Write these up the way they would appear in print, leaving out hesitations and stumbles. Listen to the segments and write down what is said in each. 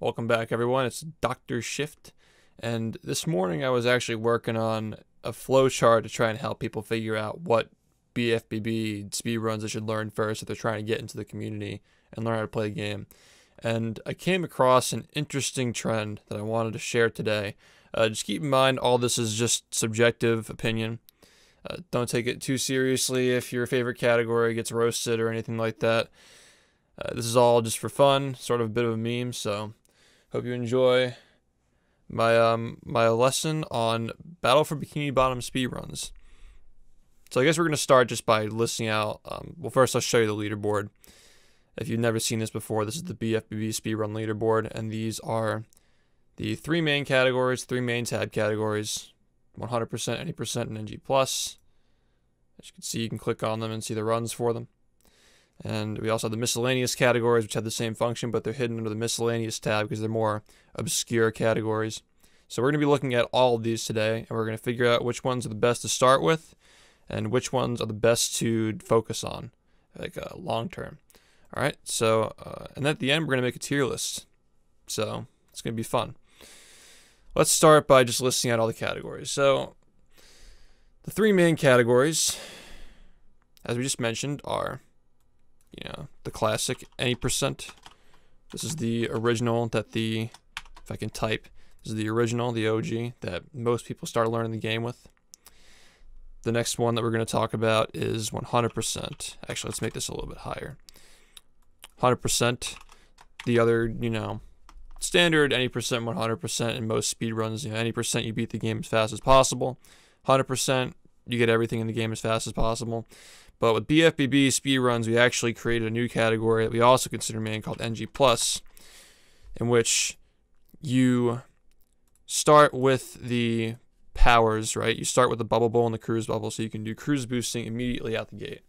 Welcome back, everyone. It's Dr. Shift, and this morning I was actually working on a flowchart to try and help people figure out what BfBB speedruns they should learn first if they're trying to get into the community and learn how to play the game. And I came across an interesting trend that I wanted to share today. Just keep in mind, all this is just subjective opinion. Don't take it too seriously if your favorite category gets roasted or anything like that. This is all just for fun, sort of a bit of a meme, so hope you enjoy my my lesson on Battle for Bikini Bottom speedruns. So I guess we're going to start just by listing out, well, first I'll show you the leaderboard. If you've never seen this before, this is the BfBB speedrun leaderboard, and these are the three main categories, three main tab categories, 100%, 80%, and NG+. As you can see, you can click on them and see the runs for them. And we also have the miscellaneous categories, which have the same function, but they're hidden under the miscellaneous tab because they're more obscure categories. So we're going to be looking at all of these today, and we're going to figure out which ones are the best to start with and which ones are the best to focus on, like long term. All right, so, and at the end, we're going to make a tier list. So it's going to be fun. Let's start by just listing out all the categories. So the three main categories, as we just mentioned, are the classic any percent. This is the original that if I can type, this is the original, the OG that most people start learning the game with. The next one that we're going to talk about is 100%. Actually, let's make this a little bit higher. 100%. The other, standard any percent, 100% in most speedruns. Any percent you beat the game as fast as possible. 100% you get everything in the game as fast as possible. But with BfBB speedruns, we actually created a new category that we also consider main called NG+, in which you start with the powers, right? You start with the bubble bowl and the cruise bubble, so you can do cruise boosting immediately out the gate.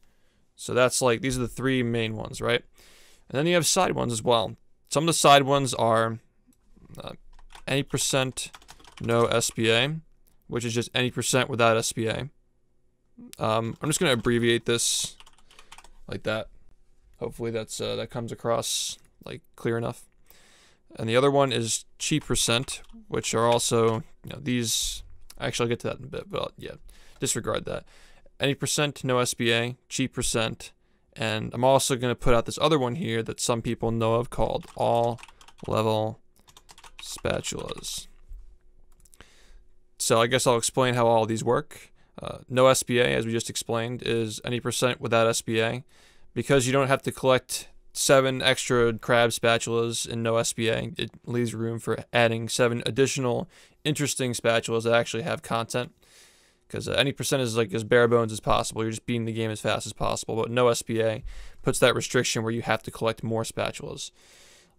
So that's these are the three main ones, right? And then you have side ones as well. Some of the side ones are any percent, no SBA, which is just any percent without SBA. I'm just going to abbreviate this like that. Hopefully that comes across clear enough. And the other one is cheap percent, which are also these. Actually, I'll get to that in a bit, but yeah, disregard that. Any percent, no SBA, cheap percent, and I'm also going to put out this other one here that some people know of called all level spatulas. So I guess I'll explain how all of these work. No SBA, as we just explained, is any percent without SBA. Because you don't have to collect 7 extra crab spatulas in no SBA, it leaves room for adding 7 additional interesting spatulas that actually have content. Because any percent is as bare bones as possible. You're just beating the game as fast as possible. But no SBA puts that restriction where you have to collect more spatulas,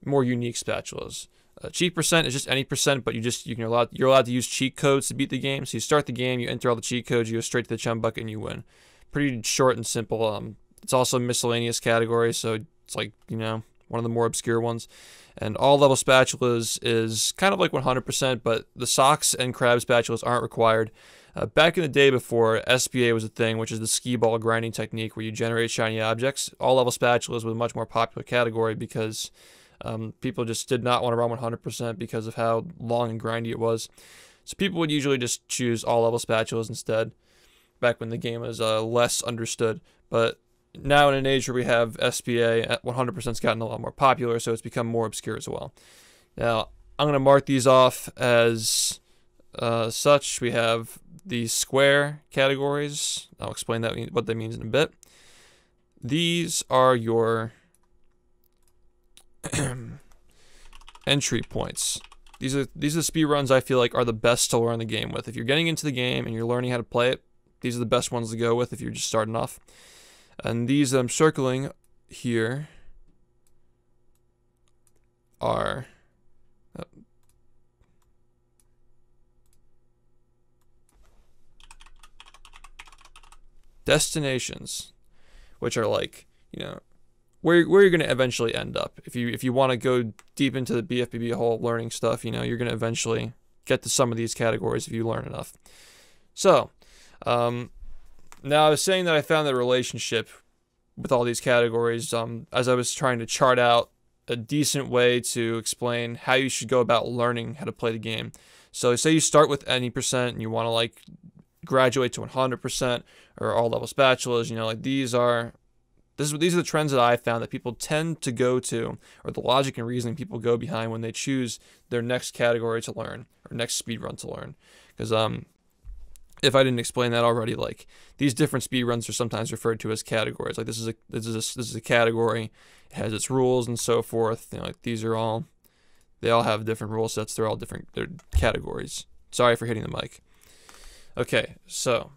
more unique spatulas. Cheat percent is just any percent, but you're allowed to use cheat codes to beat the game. So you start the game, you enter all the cheat codes, you go straight to the chum bucket, and you win. Pretty short and simple. It's also a miscellaneous category, so it's one of the more obscure ones. And all level spatulas is kind of like 100%, but the socks and crab spatulas aren't required. Back in the day before SBA was a thing, which is the skee ball grinding technique where you generate shiny objects, all level spatulas was a much more popular category because people just did not want to run 100% because of how long and grindy it was. So people would usually just choose all level spatulas instead, back when the game was less understood. But now in an age where we have SBA at 100% has gotten a lot more popular, so it's become more obscure as well. Now, I'm going to mark these off as such. We have the square categories. I'll explain what that means in a bit. These are your entry points. These are the speedruns I feel like are the best to learn the game with. If you're getting into the game and you're learning how to play it, these are the best ones to go with if you're just starting off. And these that I'm circling here are destinations, which are where you're going to eventually end up. If you want to go deep into the BfBB whole learning stuff, you're going to eventually get to some of these categories if you learn enough. So, now I was saying that I found the relationship with all these categories as I was trying to chart out a decent way to explain how you should go about learning how to play the game. So say you start with any percent and you want to like graduate to 100% or all level spatulas, you know, like these are the trends that I found that people tend to go to, or the logic and reasoning people go behind when they choose their next category to learn or next speed run to learn. Because if I didn't explain that already, like these different speed runs are sometimes referred to as categories. Like this is a category, it has its rules and so forth. You know, like they all have different rule sets. They're categories. Sorry for hitting the mic. Okay, so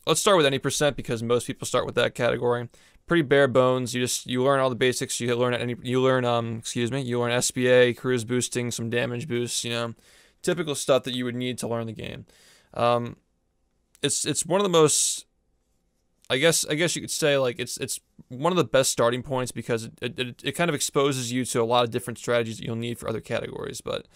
let's start with any percent because most people start with that category. Pretty bare bones. You learn all the basics. You learn SBA, cruise boosting, some damage boosts. You know, typical stuff that you would need to learn the game. It's one of the most, I guess you could say, like it's one of the best starting points because it kind of exposes you to a lot of different strategies that you'll need for other categories. But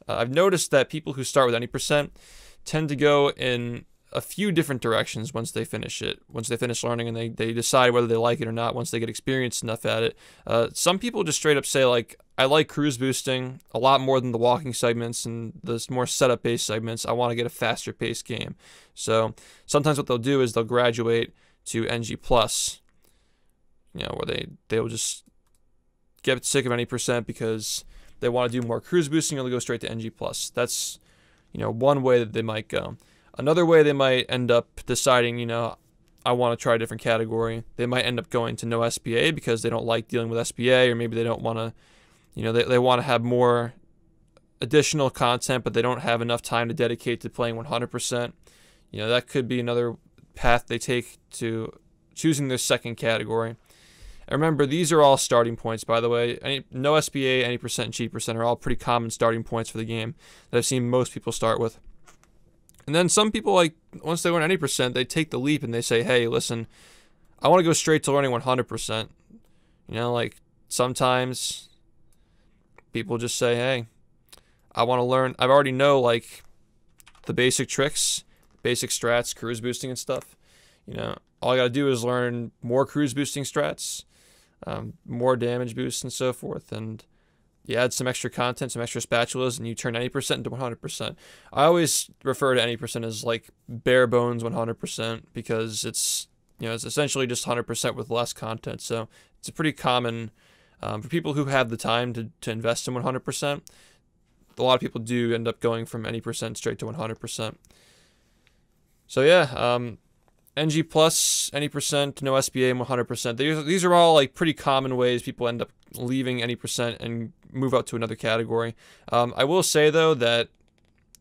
I've noticed that people who start with any percent tend to go in a few different directions once they finish learning, and they decide whether they like it or not once they get experienced enough at it. Some people just straight up say, like, I like cruise boosting a lot more than the walking segments and the more setup based segments. I want to get a faster paced game. So sometimes what they'll do is they'll graduate to NG plus, you know, where they'll just get sick of any percent because they want to do more cruise boosting, or they'll go straight to NG plus. That's, you know, one way that they might go. Another way they might end up deciding, you know, I want to try a different category. They might end up going to no SBA because they don't like dealing with SBA, or maybe they don't want to, you know, they want to have more additional content, but they don't have enough time to dedicate to playing 100%. You know, that could be another path they take to choosing their second category. And remember, these are all starting points, by the way. No SBA, any percent, and cheap percent are all pretty common starting points for the game that I've seen most people start with. And then some people, like, once they learn any percent, they take the leap and they say, hey, listen, I want to go straight to learning 100%. You know, like, sometimes people just say, hey, I want to learn. I already know, like, the basic tricks, basic strats, cruise boosting and stuff. You know, all I got to do is learn more cruise boosting strats, more damage boosts and so forth, and you add some extra content, some extra spatulas, and you turn any percent into 100%. I always refer to any percent as like bare bones 100% because it's, you know, it's essentially just 100% with less content. So it's a pretty common for people who have the time to invest in 100%. A lot of people do end up going from any percent straight to 100%. So yeah, NG plus, any percent, no SBA, and 100%. These are all like pretty common ways people end up leaving any percent and move up to another category. I will say though that,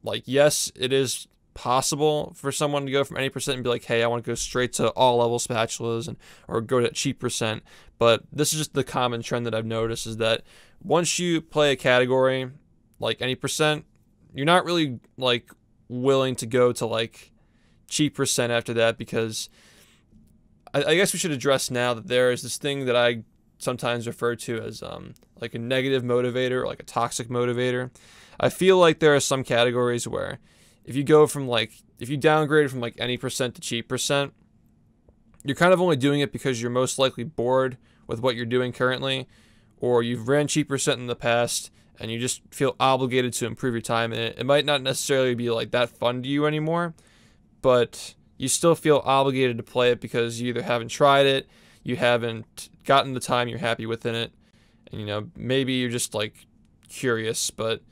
like, yes, it is possible for someone to go from any percent and be like, hey, I want to go straight to all level spatulas or go to cheap percent. But this is just the common trend that I've noticed, is that once you play a category like any percent, you're not really like willing to go to like cheap percent after that, because I guess we should address now that there is this thing that I sometimes refer to as like a negative motivator, or like a toxic motivator. I feel like there are some categories where if you downgrade from like any percent to cheap percent, you're kind of only doing it because you're most likely bored with what you're doing currently, or you've ran cheap percent in the past and you just feel obligated to improve your time in it. It might not necessarily be like that fun to you anymore, but you still feel obligated to play it because you either haven't tried it, you haven't gotten the time you're happy within it, and, you know, maybe you're just like curious. But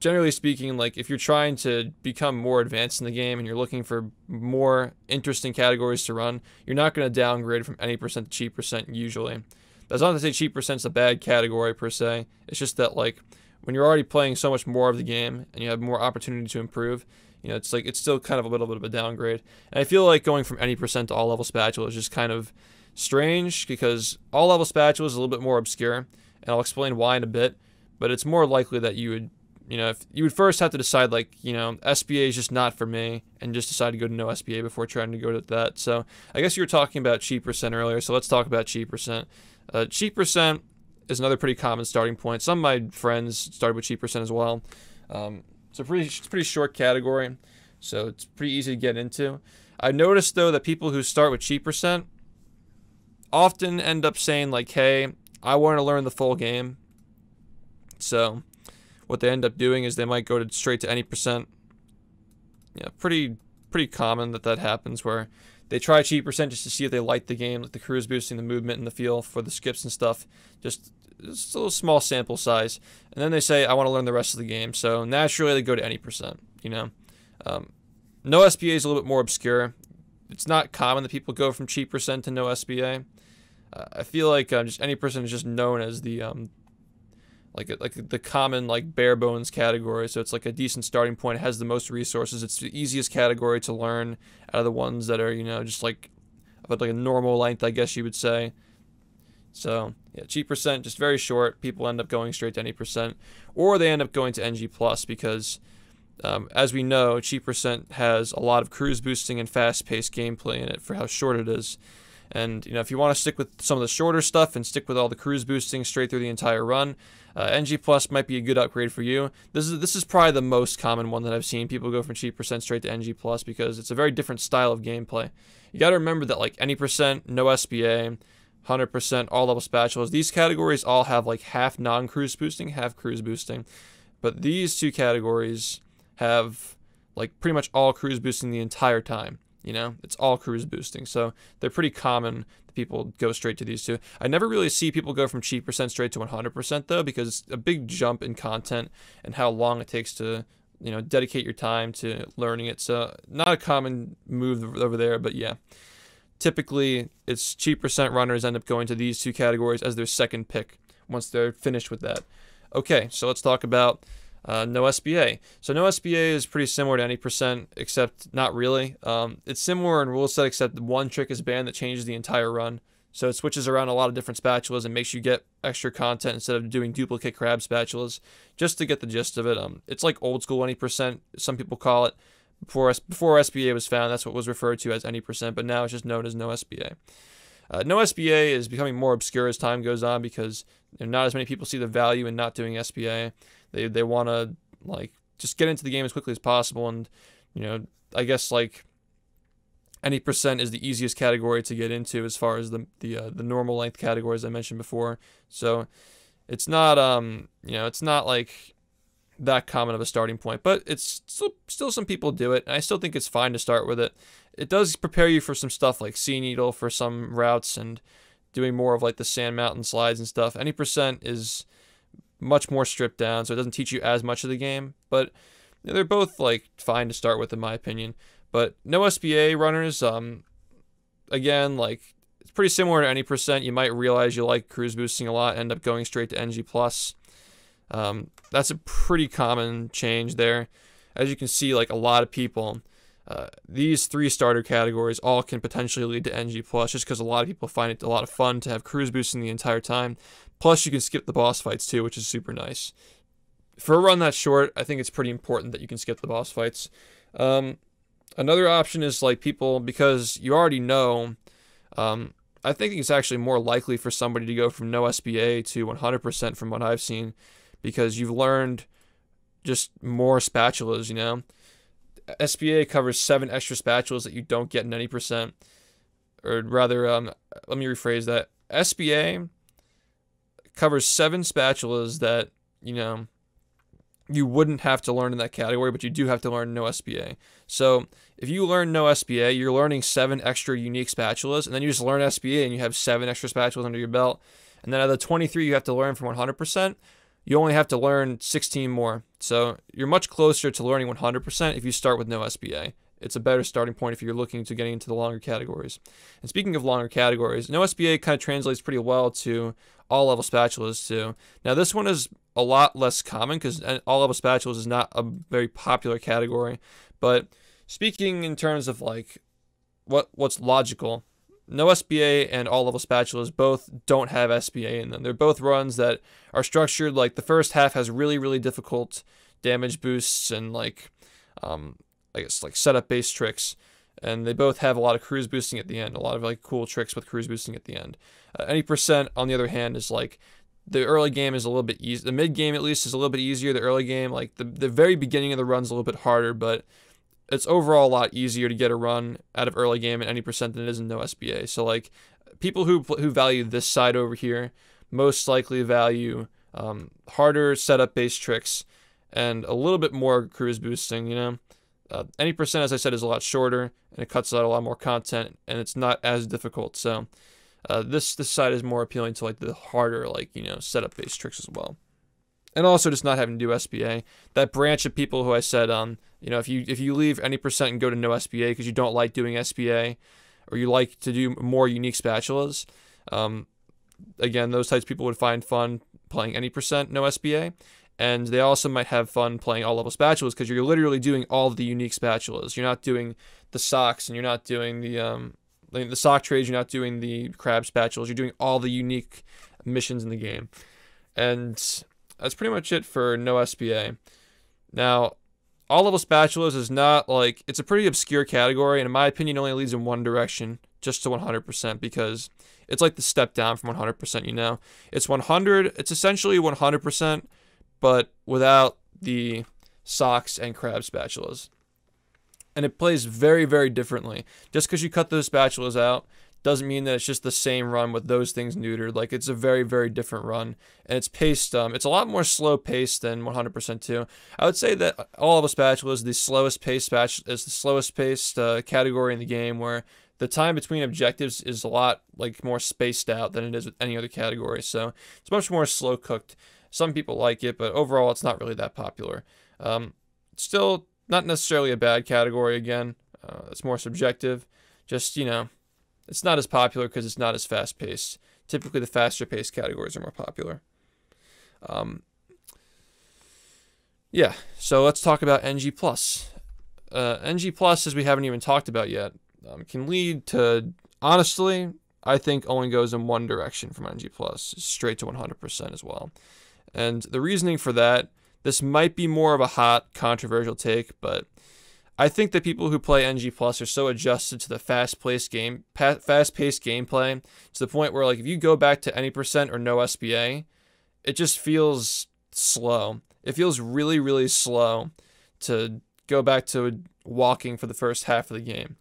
generally speaking, like, if you're trying to become more advanced in the game and you're looking for more interesting categories to run, you're not going to downgrade from any percent to cheap percent usually. That's not to say cheap percent's a bad category per se. It's just that, like, when you're already playing so much more of the game and you have more opportunity to improve, you know, it's like, it's still kind of a little bit of a downgrade. And I feel like going from any percent to all level spatula is just kind of strange, because all level spatula is a little bit more obscure, and I'll explain why in a bit. But it's more likely that you would, you know, if you would first have to decide, like, you know, SBA is just not for me, and just decide to go to no SBA before trying to go to that. So I guess you were talking about cheap percent earlier, so let's talk about cheap percent. Cheap percent is another pretty common starting point. Some of my friends started with cheap percent as well. It's a pretty short category, so it's pretty easy to get into. I noticed though that people who start with cheap percent often end up saying like, hey, I want to learn the full game. So what they end up doing is they might go straight to any percent. Yeah, pretty common that happens, where they try cheat percent just to see if they like the game, like the cruise boosting, the movement, and the feel for the skips and stuff. Just a little small sample size, and then they say, I want to learn the rest of the game. So naturally they go to any percent. No SBA is a little bit more obscure. It's not common that people go from cheat percent to no SBA. I feel like just any percent is just known as the like the common like bare bones category. So it's like a decent starting point. It has the most resources. It's the easiest category to learn out of the ones that are just like about like a normal length, I guess you would say. So yeah, cheat percent just very short. People end up going straight to any percent, or they end up going to NG plus because as we know, cheat percent has a lot of cruise boosting and fast-paced gameplay in it for how short it is. And if you want to stick with some of the shorter stuff and stick with all the cruise boosting straight through the entire run, NG plus might be a good upgrade for you. This is probably the most common one that I've seen people go from cheat percent straight to NG plus, because it's a very different style of gameplay. You got to remember that like any percent, no SBA, 100%, all level spatulas, these categories all have like half non-cruise boosting, half cruise boosting. But these two categories have like pretty much all cruise boosting the entire time. It's all cruise boosting. So they're pretty common that people go straight to these two. I never really see people go from cheat percent straight to 100% though, because it's a big jump in content and how long it takes to, dedicate your time to learning it. So not a common move over there, but yeah. Typically, it's cheat percent runners end up going to these two categories as their second pick once they're finished with that. Okay, so let's talk about no SBA. So no SBA is pretty similar to any percent, except not really. It's similar in rule set, except one trick is banned that changes the entire run. So it switches around a lot of different spatulas and makes you get extra content instead of doing duplicate crab spatulas, just to get the gist of it. It's like old school any percent, some people call it. Before SBA was found, that's what was referred to as any percent, but now it's just known as no SBA. No SBA is becoming more obscure as time goes on because not as many people see the value in not doing SBA. They want to like just get into the game as quickly as possible, and I guess like any percent is the easiest category to get into as far as the normal length categories I mentioned before. So it's not it's not like that common of a starting point, but it's still some people do it, and I still think it's fine to start with it. It does prepare you for some stuff like Sea Needle for some routes and doing more of like the sand mountain slides and stuff. Any percent is much more stripped down, so it doesn't teach you as much of the game, but they're both like fine to start with in my opinion. But no SBA runners, again, like it's pretty similar to any percent. You might realize you like cruise boosting a lot, end up going straight to NG plus. That's a pretty common change there. As you can see, like a lot of people, these three starter categories all can potentially lead to NG plus, just because a lot of people find it a lot of fun to have cruise boosting the entire time. Plus, you can skip the boss fights too, which is super nice. For a run that short, I think it's pretty important that you can skip the boss fights. Another option is like people, because you already know, I think it's actually more likely for somebody to go from no SBA to 100% from what I've seen, because you've learned just more spatulas, SBA covers 7 extra spatulas that you don't get in any percent. Or rather, let me rephrase that. SBA covers 7 spatulas that, you wouldn't have to learn in that category, but you do have to learn no SBA. So if you learn no SBA, you're learning 7 extra unique spatulas, and then you just learn SBA and you have 7 extra spatulas under your belt. And then out of the 23 you have to learn from 100%, you only have to learn 16 more. So you're much closer to learning 100% if you start with no SBA. It's a better starting point if you're looking to getting into the longer categories. And speaking of longer categories, no SBA kind of translates pretty well to all level spatulas too. Now this one is a lot less common because all level spatulas is not a very popular category. But speaking in terms of like what's logical, no SBA and all level spatulas both don't have SBA in them. They're both runs that are structured like the first half has really, really difficult damage boosts and like I guess like setup based tricks, and they both have a lot of cruise boosting at the end, a lot of like cool tricks with cruise boosting at the end. Any percent on the other hand is like the early game is a little bit easy. The mid game at least is a little bit easier. The early game, like the very beginning of the run's a little bit harder, but it's overall a lot easier to get a run out of early game at any percent than it is in no SBA. So like people who value this side over here most likely value harder setup-based tricks and a little bit more cruise boosting, you know. Any percent, as I said, is a lot shorter, and it cuts out a lot more content, and it's not as difficult. So this side is more appealing to like the harder, like, you know, setup-based tricks as well. And also just not having to do SBA. That branch of people who I said, you know, if you leave any percent and go to no SBA because you don't like doing SBA, or you like to do more unique spatulas, again, those types of people would find fun playing any percent no SBA. And they also might have fun playing all level spatulas because you're literally doing all the unique spatulas. You're not doing the socks, and you're not doing the sock trades. You're not doing the crab spatulas. You're doing all the unique missions in the game. And that's pretty much it for no SBA. Now, all level spatulas is not like, it's a pretty obscure category, and in my opinion, only leads in one direction, just to 100%, because it's like the step down from 100%. You know, it's 100. It's essentially 100%. But without the socks and crab spatulas. And it plays very, very differently. Just because you cut those spatulas out doesn't mean that it's just the same run with those things neutered. Like, it's a very, very different run. And it's paced, it's a lot more slow paced than 100% too. I would say that all of the spatulas is the slowest paced category in the game, where the time between objectives is a lot like more spaced out than it is with any other category. So it's much more slow cooked. Some people like it, but overall it's not really that popular. Still not necessarily a bad category again. It's more subjective. Just, you know, it's not as popular because it's not as fast-paced. Typically the faster-paced categories are more popular. Yeah, so let's talk about NG+. NG+, as we haven't even talked about yet, can lead to, honestly, I think only goes in one direction from NG+, straight to 100% as well. And the reasoning for that, this might be more of a hot, controversial take, but I think that people who play NG+ are so adjusted to the fast-paced gameplay to the point where, like, if you go back to any percent or no SBA, it just feels slow. It feels really, really slow to go back to walking for the first half of the game.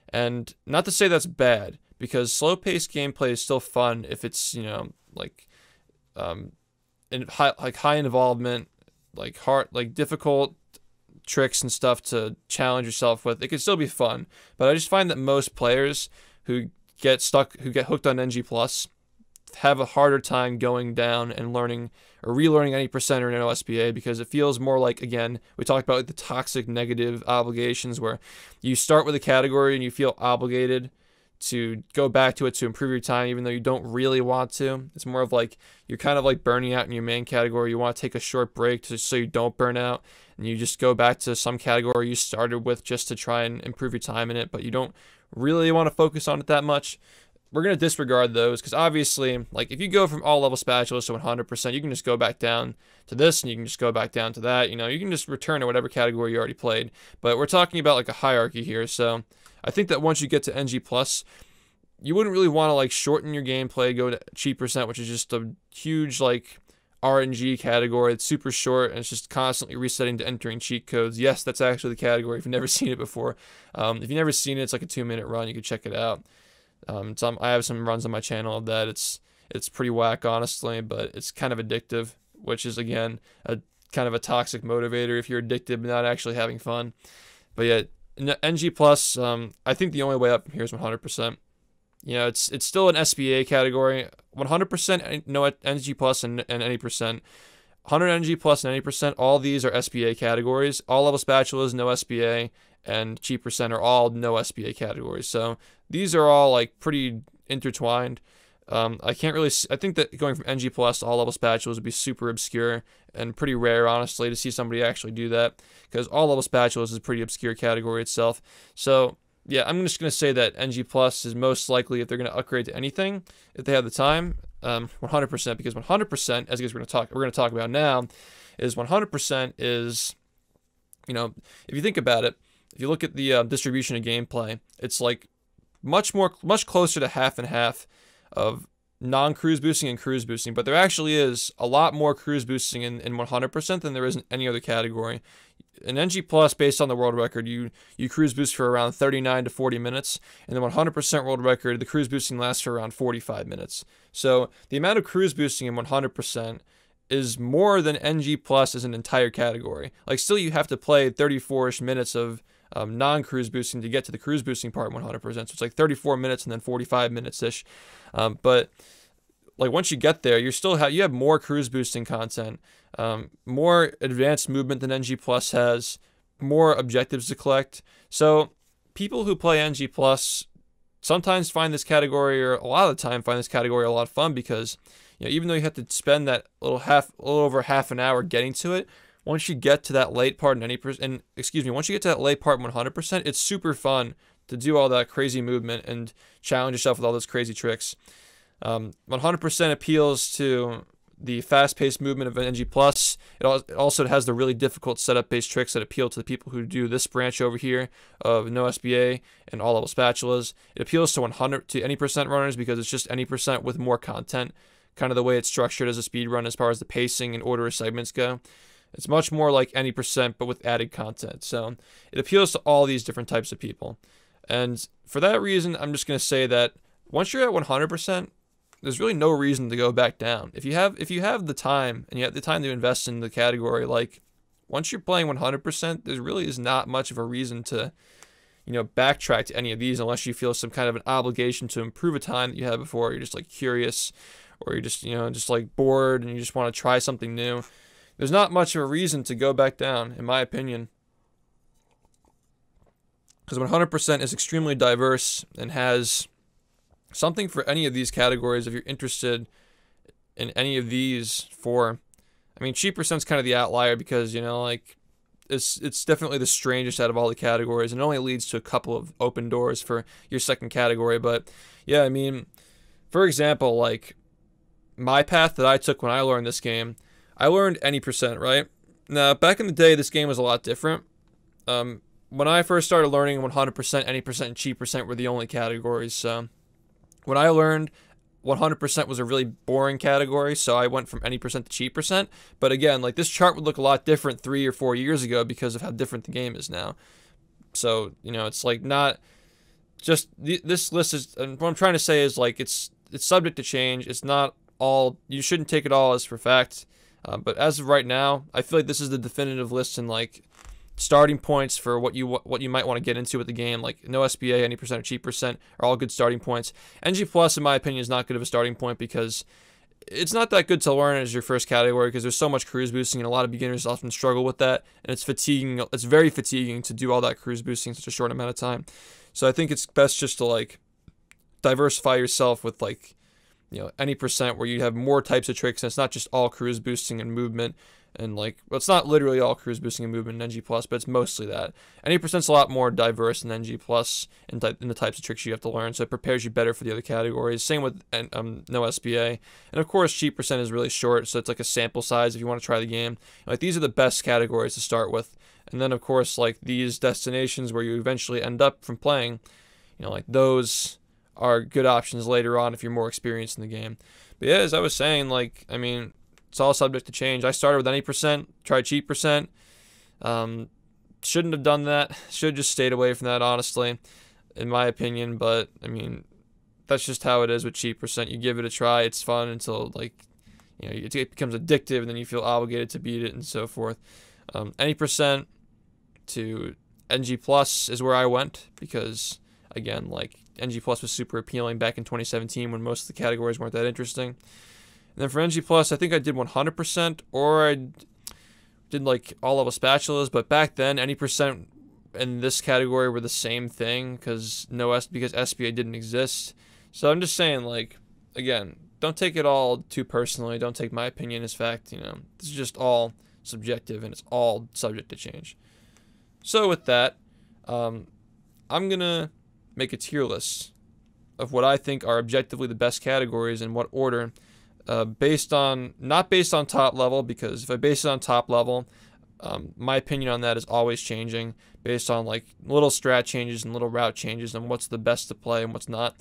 And not to say that's bad, because slow-paced gameplay is still fun if it's, you know, like high involvement, like hard, like difficult tricks and stuff to challenge yourself with. It can still be fun, but I just find that most players who get hooked on NG+ have a harder time going down and learning or relearning any percent or no SBA, because it feels more like, again, we talked about like the toxic negative obligations, where you start with a category and you feel obligated to go back to it to improve your time, even though you don't really want to. It's more of like you're kind of like burning out in your main category. You want to take a short break so you don't burn out, and you just go back to some category you started with just to try and improve your time in it, but you don't really want to focus on it that much. We're going to disregard those, because obviously, like, if you go from all level spatulas to 100%, you can just go back down to this, and you can just go back down to that. You know, you can just return to whatever category you already played. But we're talking about like a hierarchy here, so I think that once you get to NG+, you wouldn't really want to like shorten your gameplay, go to cheat percent, which is just a huge like RNG category. It's super short, and it's just constantly resetting to entering cheat codes. Yes, that's actually the category if you've never seen it before. If you've never seen it, it's like a 2-minute run. You can check it out. I have some runs on my channel of that. It's pretty whack, honestly, but it's kind of addictive, which is, again, a kind of a toxic motivator if you're addicted but not actually having fun. But yeah, NG+, I think the only way up from here is 100%. You know, it's still an SBA category. 100% no NG+ and any percent. 100 NG+ and any percent, all these are SBA categories. All level spatulas, no SBA, and cheat percent are all no SBA categories. So these are all like pretty intertwined. I think that going from NG+ to all level spatulas would be super obscure and pretty rare, honestly, to see somebody actually do that, because all level spatulas is a pretty obscure category itself. So yeah, I'm just going to say that NG+ is most likely, if they're going to upgrade to anything, if they have the time, 100%, because 100%, as we're going to talk about now, is 100% is, you know, if you think about it, if you look at the distribution of gameplay, it's like much closer to half and half of non-cruise boosting and cruise boosting, but there actually is a lot more cruise boosting in 100% than there is in any other category. an NG Plus, based on the world record, you cruise boost for around 39 to 40 minutes, and the 100% world record, the cruise boosting lasts for around 45 minutes. So the amount of cruise boosting in 100% is more than NG Plus as an entire category. Like, still you have to play 34-ish minutes of non-cruise boosting to get to the cruise boosting part 100%. So it's like 34 minutes and then 45 minutes-ish. But like, once you get there, you have more cruise boosting content, more advanced movement than NG Plus has, more objectives to collect. So people who play NG Plus sometimes find this category, or a lot of the time find this category a lot of fun, because even though you have to spend that little over half an hour getting to it, once you get to that late part once you get to that late part 100%, it's super fun to do all that crazy movement and challenge yourself with all those crazy tricks. 100% appeals to the fast-paced movement of NG Plus. It also has the really difficult setup-based tricks that appeal to the people who do this branch over here of no SBA and all-level spatulas. It appeals to any percent runners because it's just any percent with more content, kind of the way it's structured as a speed run as far as the pacing and order of segments go. It's much more like any percent, but with added content. So it appeals to all these different types of people. And for that reason, I'm just going to say that once you're at 100%, there's really no reason to go back down. If you have the time, and you have the time to invest in the category, like, once you're playing 100%, there really is not much of a reason to, backtrack to any of these, unless you feel some kind of an obligation to improve a time that you had before. You're just like curious, or you're just like bored and you just want to try something new. There's not much of a reason to go back down, in my opinion, because 100% is extremely diverse and has something for any of these categories if you're interested in any of these. Cheap percent's kind of the outlier because, it's definitely the strangest out of all the categories, and it only leads to a couple of open doors for your second category. But yeah, for example, like, my path that I took when I learned this game, I learned any percent, right? Now, back in the day, this game was a lot different. When I first started learning 100%, any percent, and cheap percent were the only categories. So when I learned, 100% was a really boring category, so I went from any percent to cheap percent. But again, like, this chart would look a lot different 3 or 4 years ago because of how different the game is now. So, it's like not just this list is, and what I'm trying to say is, like, it's subject to change. It's not all, you shouldn't take it all as for fact. But as of right now, I feel like this is the definitive list and, like, starting points for what you might want to get into with the game. Like, no SBA, any percent, or cheap percent are all good starting points. NG Plus, in my opinion, is not good of a starting point because it's not that good to learn as your first category because there's so much cruise boosting, and a lot of beginners often struggle with that, and it's fatiguing. It's very fatiguing to do all that cruise boosting in such a short amount of time. So I think it's best just to, like, diversify yourself with, like, any percent where you have more types of tricks, and it's not just all cruise boosting and movement. And, like, well, it's not literally all cruise boosting and movement in NG Plus, but it's mostly that. Any percent's a lot more diverse than NG Plus in the types of tricks you have to learn, so it prepares you better for the other categories. Same with no SBA. And of course, cheap percent is really short, so it's like a sample size if you want to try the game. Like, these are the best categories to start with. And then, of course, like, these destinations where you eventually end up from playing, like, those are good options later on if you're more experienced in the game. But yeah, as I was saying, like, it's all subject to change. I started with any percent, tried cheap percent. Shouldn't have done that. Should have just stayed away from that, honestly, in my opinion. But, that's just how it is with cheap percent. You give it a try. It's fun until, like, it becomes addictive, and then you feel obligated to beat it and so forth. Any percent to NG Plus is where I went because, again, like, NG Plus was super appealing back in 2017 when most of the categories weren't that interesting. And then for NG Plus, I think I did 100%, or I did, like, all-level spatulas. But back then, any percent in this category were the same thing because SBA didn't exist. So I'm just saying, like, again, don't take it all too personally. Don't take my opinion as fact. This is just all subjective, and it's all subject to change. So with that, I'm gonna make a tier list of what I think are objectively the best categories in what order, not based on top level, because if I base it on top level, my opinion on that is always changing based on, like, little strat changes and little route changes and what's the best to play and what's not.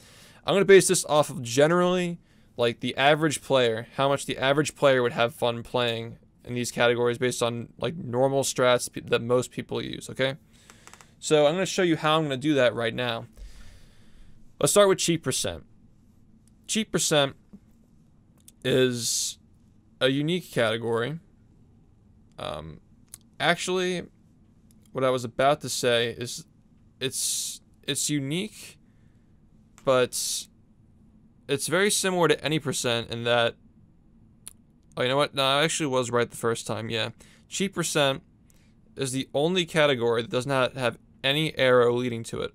I'm going to base this off of generally, like, the average player, how much the average player would have fun playing in these categories based on like normal strats that most people use, okay? So I'm going to show you how I'm going to do that right now. Let's start with cheat percent. Cheat percent is a unique category. Actually, what I was about to say is it's unique, but it's very similar to any percent in that, oh, you know what? No, I actually was right the first time. Yeah. Cheat percent is the only category that does not have any arrow leading to it.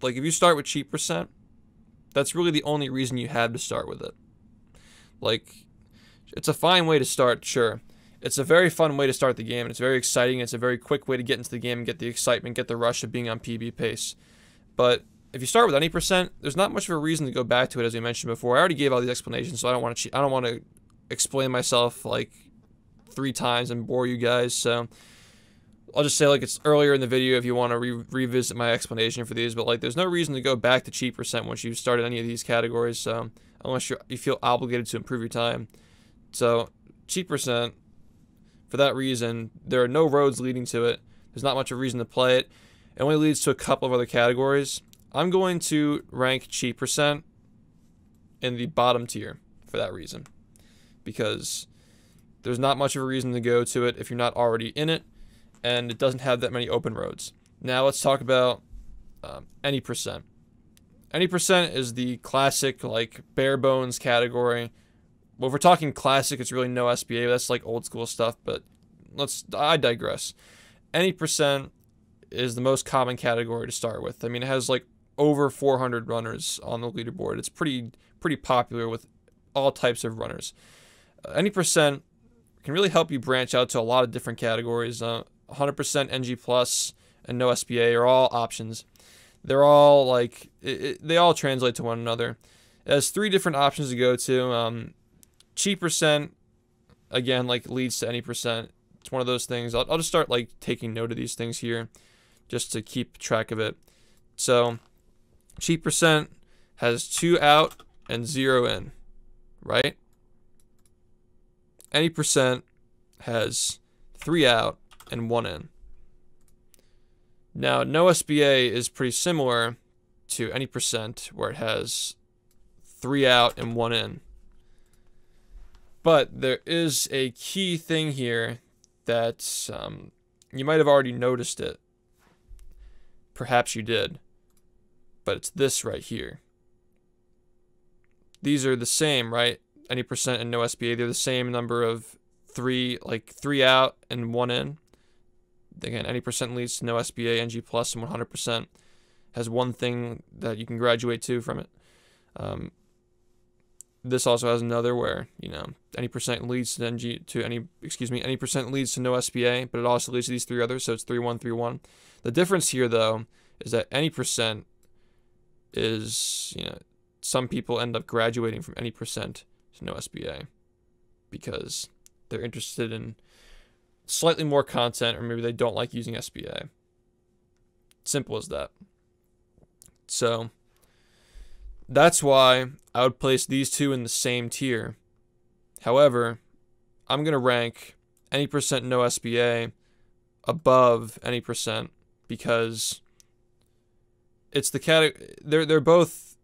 Like, if you start with cheat percent, that's really the only reason you have to start with it. Like, it's a fine way to start, sure. It's a very fun way to start the game, and it's very exciting. It's a very quick way to get into the game and get the excitement, get the rush of being on PB pace. But if you start with any percent, there's not much of a reason to go back to it, as we mentioned before. I already gave all these explanations, so I don't want to explain myself like 3 times and bore you guys. So I'll just say, like, it's earlier in the video if you want to revisit my explanation for these. But like, there's no reason to go back to cheat percent once you've started any of these categories. So unless you feel obligated to improve your time. So cheat percent, for that reason, there are no roads leading to it. There's not much of a reason to play it. It only leads to a couple of other categories. I'm going to rank cheat percent in the bottom tier for that reason, because there's not much of a reason to go to it if you're not already in it, and it doesn't have that many open roads. Now let's talk about any percent. Any percent is the classic, like, bare bones category. Well, if we're talking classic, it's really no SBA. That's like old school stuff, but I digress. Any percent is the most common category to start with. I mean, it has like over 400 runners on the leaderboard. It's pretty popular with all types of runners. Any percent can really help you branch out to a lot of different categories. 100% NG plus and no SBA are all options. They're all like, they all translate to one another. It has 3 different options to go to. Cheat percent, again, like, leads to any percent. It's one of those things. I'll just start like taking note of these things here just to keep track of it. So cheat percent has 2 out and 0 in, right? Any percent has 3 out and 1 in. Now, no SBA is pretty similar to any percent, where it has 3 out and 1 in. But there is a key thing here that you might have already noticed it. Perhaps you did. But it's this right here. These are the same, right? Any percent and no SBA. They're the same number of 3 out and 1 in. Again, any percent leads to no SBA, NG plus, and 100% has one thing that you can graduate to from it. This also has another where, you know, any percent leads to any percent leads to no SBA, but it also leads to these 3 others, so it's 3-1, 3-1. The difference here, though, is that any percent is, you know, some people end up graduating from any percent to no SBA because they're interested in slightly more content, or maybe they don't like using SBA. Simple as that. So that's why I would place these 2 in the same tier. However, I'm going to rank any percent no SBA above any percent because it's the they're both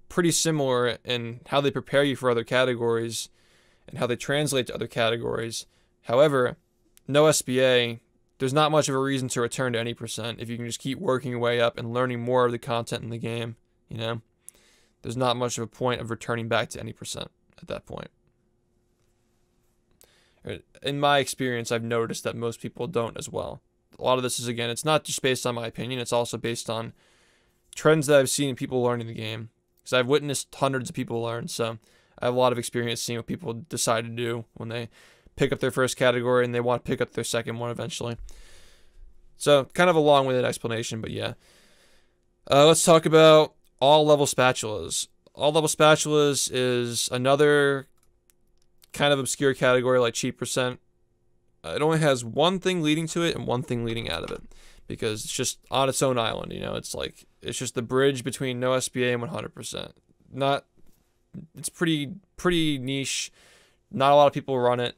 pretty similar in how they prepare you for other categories and how they translate to other categories. However, no SBA, there's not much of a reason to return to any percent if you can just keep working your way up and learning more of the content in the game, you know? There's not much of a point of returning back to any percent at that point. In my experience, I've noticed that most people don't as well. A lot of this is, again, it's not just based on my opinion, it's also based on trends that I've seen in people learning the game. Because I've witnessed hundreds of people learn, so I have a lot of experience seeing what people decide to do when they pick up their first category and they want to pick up their second one eventually. So, kind of a long-winded explanation, but yeah. Let's talk about all-level spatulas. All-level spatulas is another kind of obscure category like cheat percent. It only has one thing leading to it and one thing leading out of it, because it's just on its own island, you know. It's like, it's just the bridge between no SBA and 100%. It's pretty niche. Not a lot of people run it.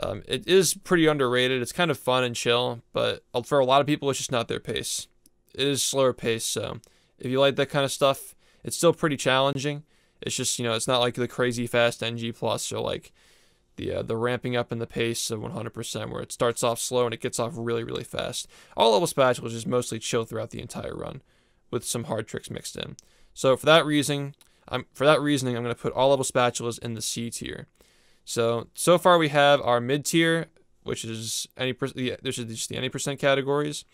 It is pretty underrated. It's kind of fun and chill, but for a lot of people, it's just not their pace. It is slower pace, so if you like that kind of stuff, it's still pretty challenging. It's just, it's not like the crazy fast NG plus or like the ramping up in the pace of 100% where it starts off slow and it gets off really, really fast. All level spatulas just mostly chill throughout the entire run with some hard tricks mixed in. So for that reasoning, I'm going to put all level spatulas in the C tier. So far we have our mid tier, which is this is just the any percent categories.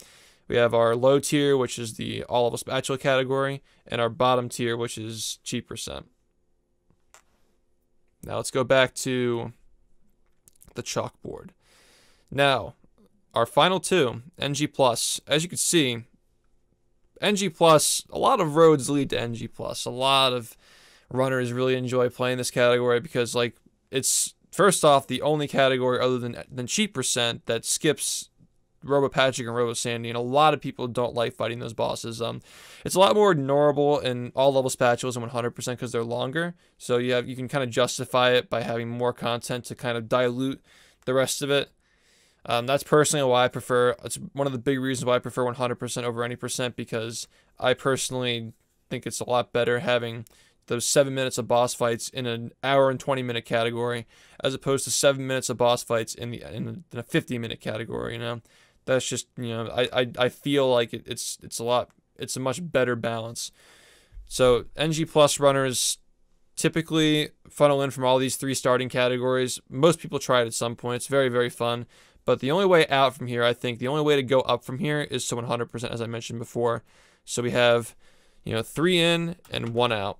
We have our low tier, which is the all level spatula category, and our bottom tier, which is cheap percent. Now let's go back to the chalkboard. Now, our final two, NG plus. As you can see, NG plus, a lot of roads lead to NG plus. A lot of runners really enjoy playing this category because, like, it's first off the only category other than cheap percent that skips Robo Patrick and Robo Sandy, and a lot of people don't like fighting those bosses. It's a lot more ignorable in all level spatulas and 100% because they're longer. So you can kind of justify it by having more content to kind of dilute the rest of it. That's personally why I prefer. It's one of the big reasons why I prefer 100% over any percent, because I personally think it's a lot better having those 7 minutes of boss fights in an hour and 20-minute category as opposed to 7 minutes of boss fights in a 50-minute category. That's just, I feel like it's a much better balance. So NG plus runners typically funnel in from all these three starting categories. Most people try it at some point. It's very, very fun. But the only way out from here, I think, the only way to go up from here is to 100%, as I mentioned before. So we have, 3 in and 1 out.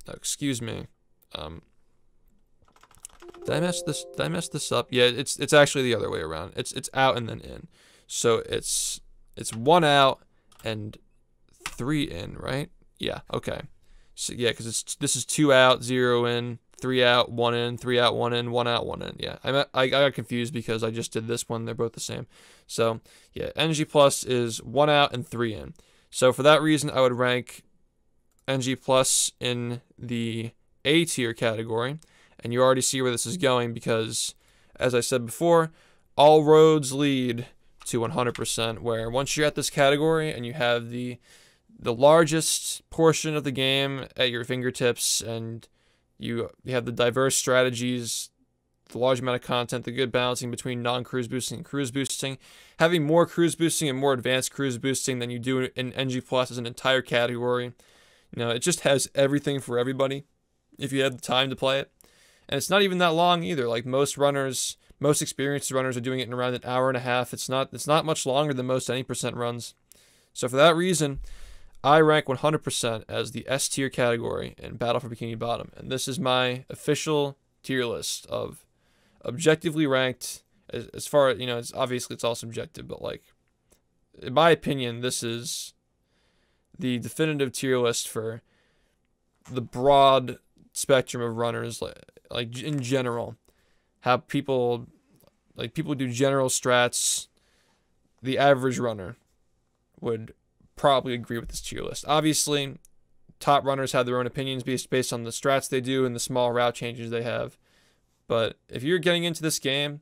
Excuse me. Did I mess this up? Yeah, it's actually the other way around. It's out and then in. So it's 1 out and 3 in, right? Yeah, okay. So yeah, because this is 2 out, 0 in, 3 out, 1 in, 3 out, 1 in, 1 out, 1 in. Yeah, I got confused because I just did this one. They're both the same. So yeah, NG plus is 1 out and 3 in. So for that reason, I would rank NG plus in the A tier category. And you already see where this is going because, as I said before, all roads lead to 100%, where once you're at this category and you have the largest portion of the game at your fingertips and you have the diverse strategies, the large amount of content, the good balancing between non-cruise boosting and cruise boosting, having more cruise boosting and more advanced cruise boosting than you do in NG plus as an entire category. It just has everything for everybody if you have the time to play it. And it's not even that long either. Like most experienced runners are doing it in around an hour and a half. It's not much longer than most any percent runs. So for that reason, I rank 100% as the S tier category in Battle for Bikini Bottom. And this is my official tier list of objectively ranked, as far as, it's obviously it's all subjective, but like, in my opinion, this is the definitive tier list for the broad spectrum of runners, like in general, how people do general strats. The average runner would probably agree with this tier list. Obviously, top runners have their own opinions based on the strats they do and the small route changes they have. But if you're getting into this game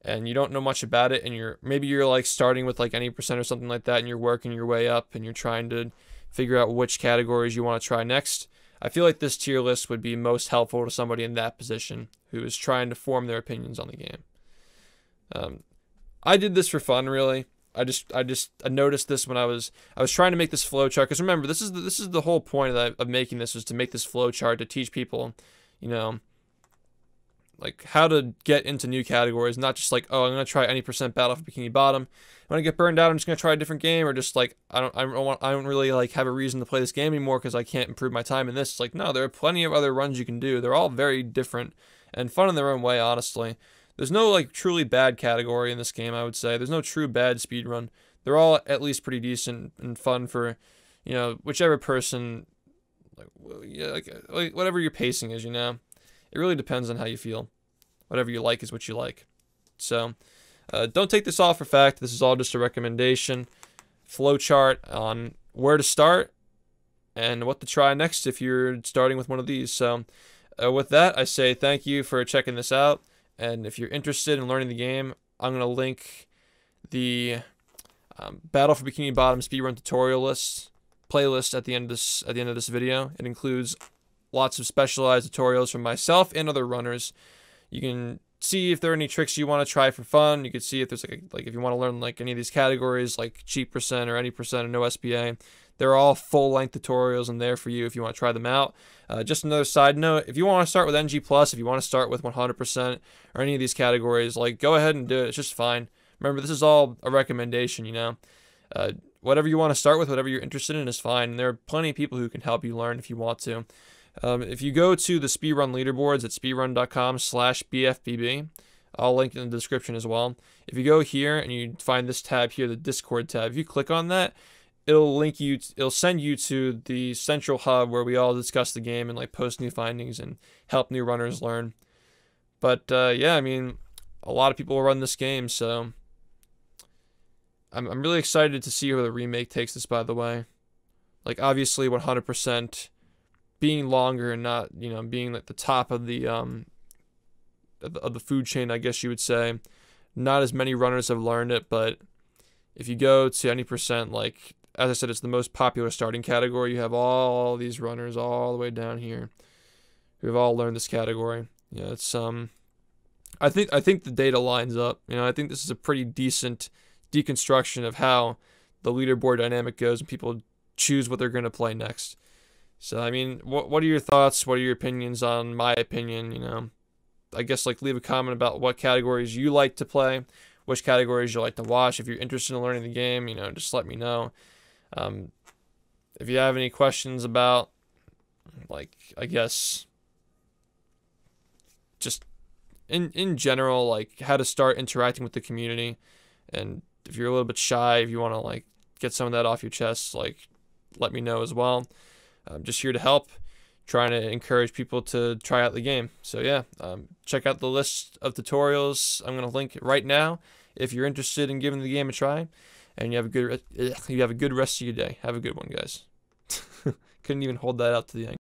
and you don't know much about it, and maybe you're like starting with like any percent or something like that, and you're working your way up and you're trying to figure out which categories you want to try next, I feel like this tier list would be most helpful to somebody in that position who is trying to form their opinions on the game. I did this for fun, really. I noticed this when I was trying to make this flow chart, because remember, this is the whole point of making this, was to make this flow chart to teach people, like how to get into new categories, not just like, oh, I'm gonna try any percent Battle for Bikini Bottom. When I get burned out, I'm just gonna try a different game, or just like I don't really like have a reason to play this game anymore because I can't improve my time in this. It's like, no, there are plenty of other runs you can do. They're all very different and fun in their own way, honestly. There's no like truly bad category in this game, I would say. There's no true bad speedrun. They're all at least pretty decent and fun for, whichever person, like whatever your pacing is, It really depends on how you feel. Whatever you like is what you like. So, don't take this all for fact. This is all just a recommendation, flowchart on where to start and what to try next if you're starting with one of these. So, with that, I say thank you for checking this out, And if you're interested in learning the game, I'm going to link the Battle for Bikini Bottom speedrun tutorial playlist at the end of this video. It includes lots of specialized tutorials from myself and other runners. You can see if there are any tricks you want to try for fun. You can see if there's like if you want to learn like any of these categories like cheat percent or any percent or no SPA. They're all full-length tutorials in there for you if you want to try them out. Just another side note, if you want to start with NG+, if you want to start with 100% or any of these categories, like go ahead and do it. It's just fine. Remember, this is all a recommendation, you know. Whatever you want to start with, whatever you're interested in is fine. And there are plenty of people who can help you learn if you want to. If you go to the speedrun leaderboards at speedrun.com/BfBB, I'll link it in the description as well. If you go here and you find this tab here, the Discord tab, if you click on that, it'll send you to the central hub where we all discuss the game and like post new findings and help new runners learn. But yeah, I mean, a lot of people run this game, so I'm really excited to see where the remake takes this, by the way. Like, obviously 100% being longer and not, you know, being like the top of the food chain, I guess you would say. Not as many runners have learned it, but if you go to any percent, like, as I said, it's the most popular starting category. You have all these runners all the way down here who have all learned this category. Yeah, it's I think the data lines up. You know, I think this is a pretty decent deconstruction of how the leaderboard dynamic goes and people choose what they're going to play next. So, I mean, what are your thoughts? What are your opinions on my opinion? You know, I guess like leave a comment about what categories you like to play, which categories you like to watch. If you're interested in learning the game, you know, just let me know. If you have any questions about, like, I guess, just in general, like how to start interacting with the community, and if you're a little bit shy, if you want to like get some of that off your chest, like let me know as well. I'm just here to help, trying to encourage people to try out the game. So yeah, check out the list of tutorials I'm going to link right now if you're interested in giving the game a try. And you have a good rest of your day. Have a good one, guys. Couldn't even hold that out to the end.